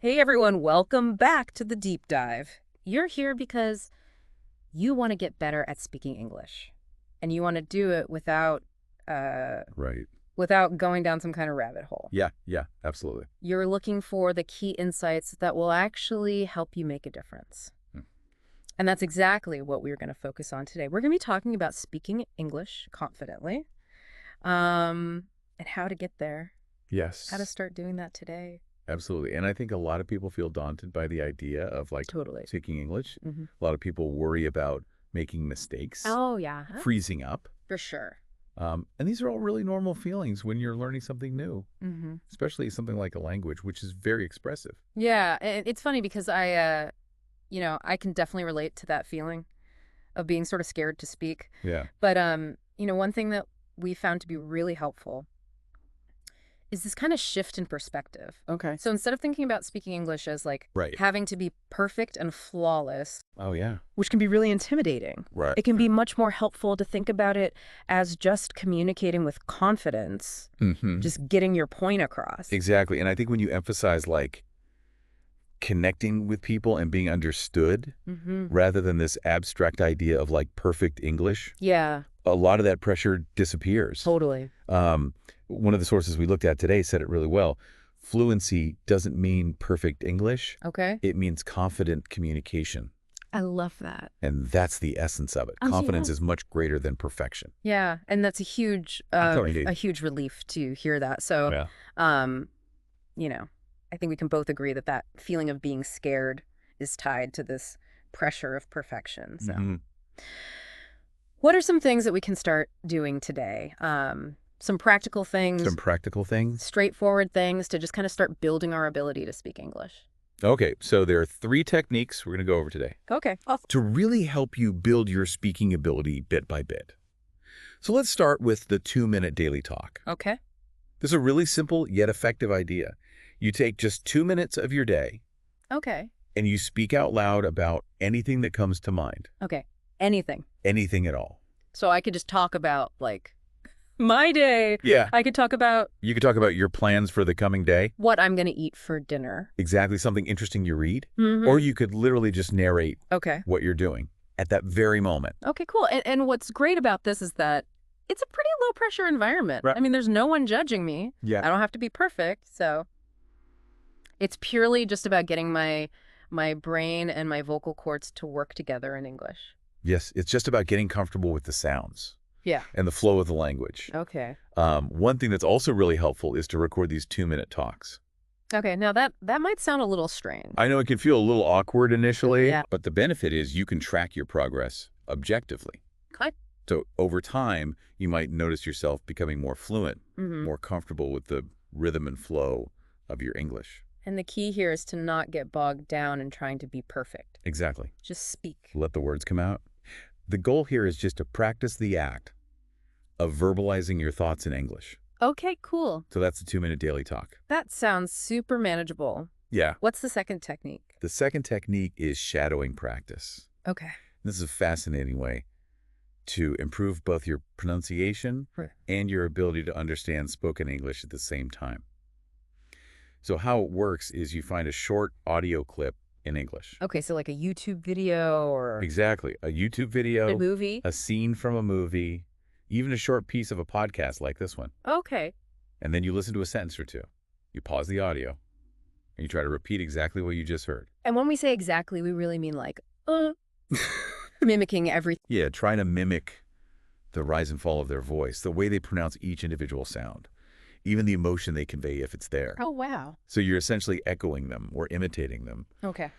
Hey everyone, welcome back to the deep dive. You're here because you want to get better at speaking English. And you want to do it Right. without going down some kind of rabbit hole. Yeah, absolutely. You're looking for the key insights that will actually help you make a difference. Hmm. And that's exactly what we're going to focus on today. We're going to be talking about speaking English confidently, and how to get there, Yes, how to start doing that today. absolutely. And I think a lot of people feel daunted by the idea of Totally. speaking English. Mm-hmm. A lot of people worry about making mistakes, Oh, yeah. freezing up. For sure. And these are all really normal feelings when you're learning something new, Mm-hmm. especially something like a language, which is very expressive. Yeah, it's funny because I can definitely relate to that feeling of being sort of scared to speak. Yeah. But, one thing that we found to be really helpful is this kind of shift in perspective. Okay. So instead of thinking about speaking English as like Right. having to be perfect and flawless, Oh, yeah. which can be really intimidating, Right. it can be much more helpful to think about it as just communicating with confidence, Mm-hmm. just getting your point across. Exactly. And I think when you emphasize connecting with people and being understood Mm-hmm. rather than this abstract idea of perfect English, Yeah, a lot of that pressure disappears. totally. One of the sources we looked at today said it really well. Fluency doesn't mean perfect English. Okay. It means confident communication. I love that. And that's the essence of it. Oh, Confidence yeah. is much greater than perfection. Yeah, and that's a huge Totally. a huge relief to hear that. So, Yeah. I think we can both agree that that feeling of being scared is tied to this pressure of perfection. So, Mhm. what are some things that we can start doing today? Some practical things, Some practical things. straightforward things to just kind of start building our ability to speak English. Okay, so there are 3 techniques we're going to go over today Okay. to really help you build your speaking ability bit by bit. So let's start with the 2-minute daily talk. Okay. This is a really simple yet effective idea. You take just 2 minutes of your day Okay. and you speak out loud about anything that comes to mind. Okay. Anything. Anything at all. So I could just talk about my day. Yeah. I could talk about You could talk about your plans for the coming day. what I'm going to eat for dinner. Exactly, something interesting you read. Mm-hmm. Or you could literally just narrate Okay. what you're doing at that very moment. Okay, cool. And what's great about this is that it's a pretty low pressure environment. Right. I mean, there's no one judging me. Yeah. I don't have to be perfect. So it's purely just about getting my brain and my vocal cords to work together in English. Yes, it's just about getting comfortable with the sounds Yeah. and the flow of the language. Okay. One thing that's also really helpful is to record these 2-minute talks. Okay, now that might sound a little strange. I know it can feel a little awkward initially, Yeah. but the benefit is you can track your progress objectively. Okay. So over time, you might notice yourself becoming more fluent, Mm-hmm. more comfortable with the rhythm and flow of your English. And the key here is to not get bogged down in trying to be perfect. Exactly. Just speak. Let the words come out. The goal here is just to practice the act of verbalizing your thoughts in English. Okay, cool. So that's the 2-minute daily talk. That sounds super manageable. Yeah. What's the second technique? The second technique is shadowing practice. Okay. This is a fascinating way to improve both your pronunciation Right. and your ability to understand spoken English at the same time. So how it works is you find a short audio clip in English. Okay, so like a YouTube video or Exactly. A YouTube a video, movie? a scene from a movie, even a short piece of a podcast like this one. Okay. And then you listen to a sentence or two. You pause the audio and you try to repeat exactly what you just heard. And when we say exactly, we really mean mimicking everything. Yeah, trying to mimic the rise and fall of their voice, the way they pronounce each individual sound, even the emotion they convey if it's there. Oh, wow. So you're essentially echoing them or imitating them. Okay.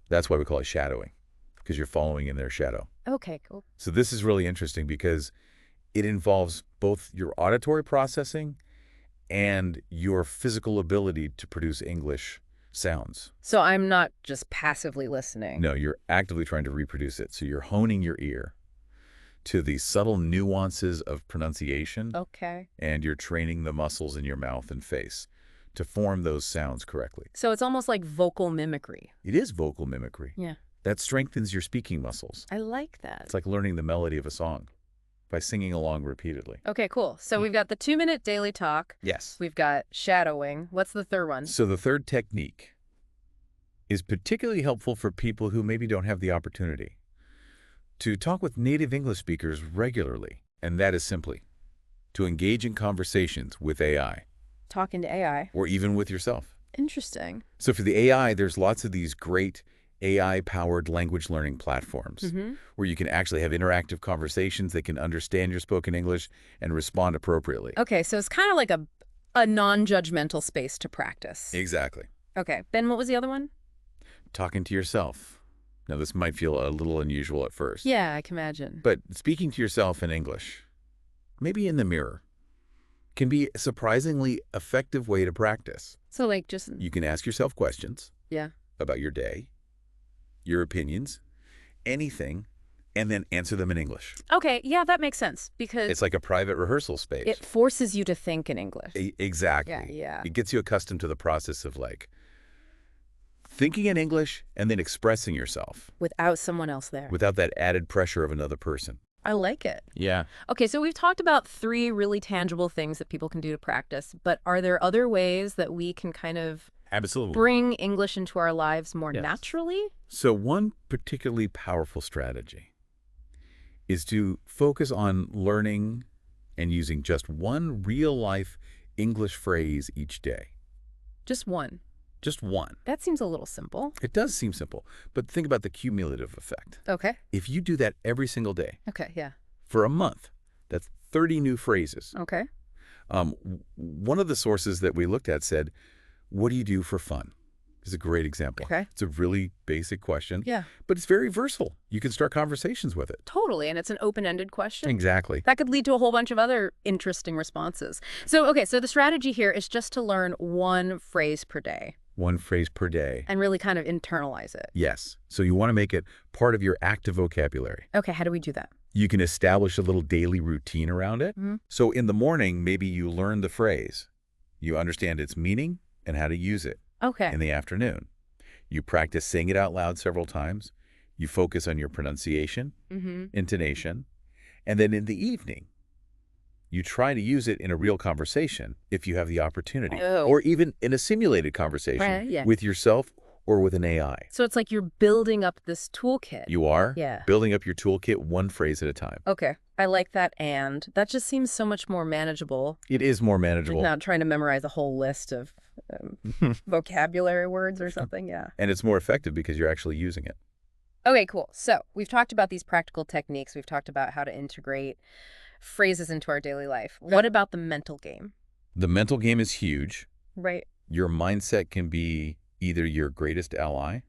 That's why we call it shadowing, because you're following in their shadow. Okay, cool. So this is really interesting because it involves both your auditory processing and your physical ability to produce English sounds. So I'm not just passively listening. No, you're actively trying to reproduce it. So you're honing your ear to the subtle nuances of pronunciation, Okay. and you're training the muscles in your mouth and face to form those sounds correctly. So it's almost like vocal mimicry. It is vocal mimicry. Yeah. That strengthens your speaking muscles. I like that. It's like learning the melody of a song by singing along repeatedly. Okay, cool. So we've got the 2-minute daily talk. Yes. We've got shadowing. What's the third one? So the third technique is particularly helpful for people who maybe don't have the opportunity to talk with native English speakers regularly, and that is simply to engage in conversations with AI Talking to AI. or even with yourself. Interesting. So for the AI, there's lots of these great AI-powered language learning platforms where you can actually have interactive conversations. They can understand your spoken English and respond appropriately. Okay, so it's kind of like a non-judgmental space to practice. Exactly. Okay, Ben, what was the other one? Talking to yourself. Now, this might feel a little unusual at first. Yeah, I can imagine. But speaking to yourself in English, maybe in the mirror, can be a surprisingly effective way to practice. So like just, You can ask yourself questions yeah. about your day, your opinions, anything, and then answer them in English. Okay, yeah, that makes sense because It's like a private rehearsal space. it forces you to think in English. Exactly. Yeah, yeah. It gets you accustomed to the process of like thinking in English and then expressing yourself Without someone else there. without that added pressure of another person. I like it. Yeah. Okay, so we've talked about 3 really tangible things that people can do to practice, but are there other ways that we can kind of Absolutely. bring English into our lives more Yes. naturally? So one particularly powerful strategy is to focus on learning and using just one real-life English phrase each day. Just one. Just one. That seems a little simple. It does seem simple, but think about the cumulative effect. Okay. If you do that every single day Okay, yeah. for a month, that's 30 new phrases. Okay. One of the sources that we looked at said, what do you do for fun? Is a great example. Okay. It's a really basic question, Yeah. but it's very versatile. You can start conversations with it. Totally, and it's an open-ended question. Exactly. That could lead to a whole bunch of other interesting responses. So, okay, so the strategy here is just to learn one phrase per day One phrase per day. and really kind of internalize it. Yes. So you want to make it part of your active vocabulary. Okay, how do we do that? You can establish a little daily routine around it. So in the morning, maybe you learn the phrase. You understand its meaning and how to use it. Okay. In the afternoon, you practice saying it out loud several times. You focus on your pronunciation, intonation, and then in the evening, you try to use it in a real conversation if you have the opportunity, Oh. or even in a simulated conversation Right, yeah. with yourself or with an AI. So it's like you're building up this toolkit. You are Yeah. building up your toolkit one phrase at a time. Okay, I like that, and that just seems so much more manageable. It is more Like manageable, not trying to memorize a whole list of vocabulary words or something, yeah. and it's more effective because you're actually using it. Okay, cool. So we've talked about these practical techniques. We've talked about how to integrate phrases into our daily life. What about the mental game? The mental game is huge. Right. Your mindset can be either your greatest ally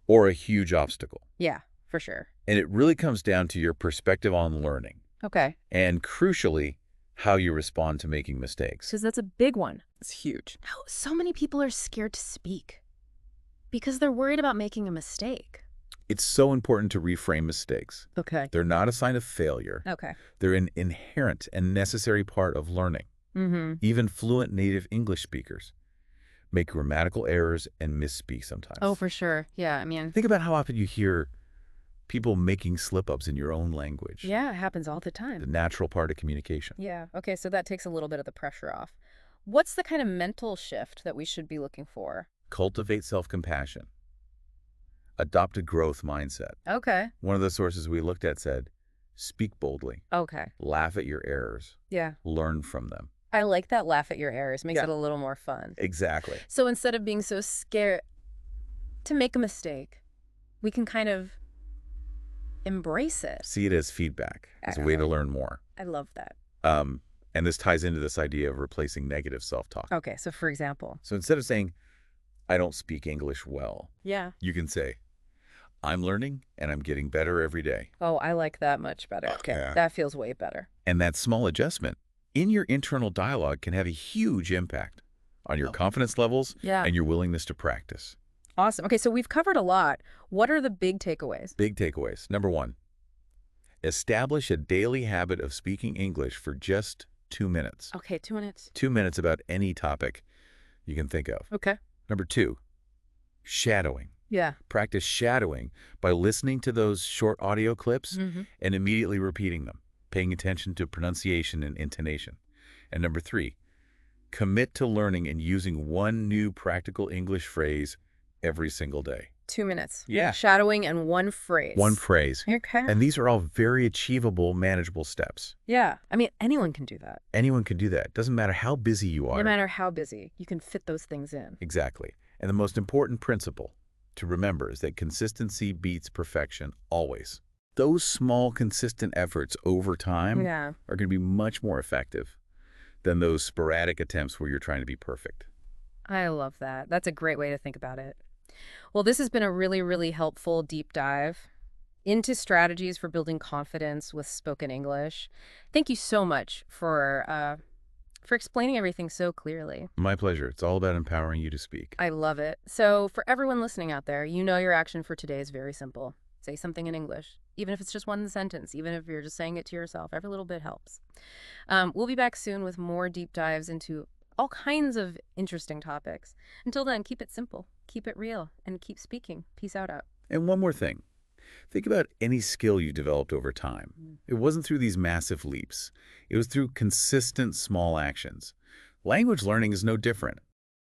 or a huge obstacle. Yeah, for sure. And it really comes down to your perspective on learning Okay. and, crucially, how you respond to making mistakes. Because that's a big one. It's huge. Now, so many people are scared to speak because they're worried about making a mistake. It's so important to reframe mistakes. Okay. They're not a sign of failure. Okay. They're an inherent and necessary part of learning. Even fluent native English speakers make grammatical errors and misspeak sometimes. Oh, for sure. Yeah, I mean, Think about how often you hear people making slip-ups in your own language. yeah, it happens all the The time. natural part of communication. Yeah. Okay, so that takes a little bit of the pressure off. What's the kind of mental shift that we should be looking for? Cultivate self-compassion. Adopt a growth mindset. Okay. One of the sources we looked at said, speak boldly, Okay. laugh at your errors, Yeah. learn from them. I like that laugh at your errors. Makes Yeah. it a little more fun. Exactly. So instead of being so scared to make a mistake, we can kind of embrace it. See it as feedback, as a way to learn more. I love that. And this ties into this idea of replacing negative self-talk. Okay, so for example. So instead of saying, I don't speak English well, Yeah. you can say, I'm learning and I'm getting better every day. Oh, I like that much better. Okay, Yeah. that feels way better. And that small adjustment in your internal dialogue can have a huge impact on your confidence levels Yeah. and your willingness to practice. Awesome. Okay, so we've covered a lot. What are the big takeaways? Big takeaways. Number one, establish a daily habit of speaking English for just 2 minutes. Okay, 2 minutes. 2 minutes about any topic you can think of. Okay. Number two, shadowing. Yeah. Practice shadowing by listening to those short audio clips and immediately repeating them, paying attention to pronunciation and intonation. And number three, commit to learning and using one new practical English phrase every single day. 2 minutes. Yeah. Shadowing and one One phrase. phrase. Okay. And these are all very achievable, manageable steps. Yeah. I mean, anyone can do that. Anyone can do that. Doesn't matter how busy you No are. matter how busy, you can fit those things in. Exactly. And the most important principle to remember is that consistency beats perfection always. Those small, consistent efforts over time Yeah. are going to be much more effective than those sporadic attempts where you're trying to be perfect. I love that. That's a great way to think about it. Well, this has been a really, really helpful deep dive into strategies for building confidence with spoken English. Thank you so much for explaining everything so clearly. My pleasure. It's all about empowering you to speak. I love it. So, for everyone listening out there, you know your action for today is very simple. Say something in English, even if it's just one sentence, even if you're just saying it to yourself. Every little bit helps. We'll be back soon with more deep dives into all kinds of interesting topics. Until then, keep it simple, keep it real, and keep speaking. Peace out. And one more thing. Think about any skill you developed over time. It wasn't through these massive leaps. It was through consistent small actions. Language learning is no different.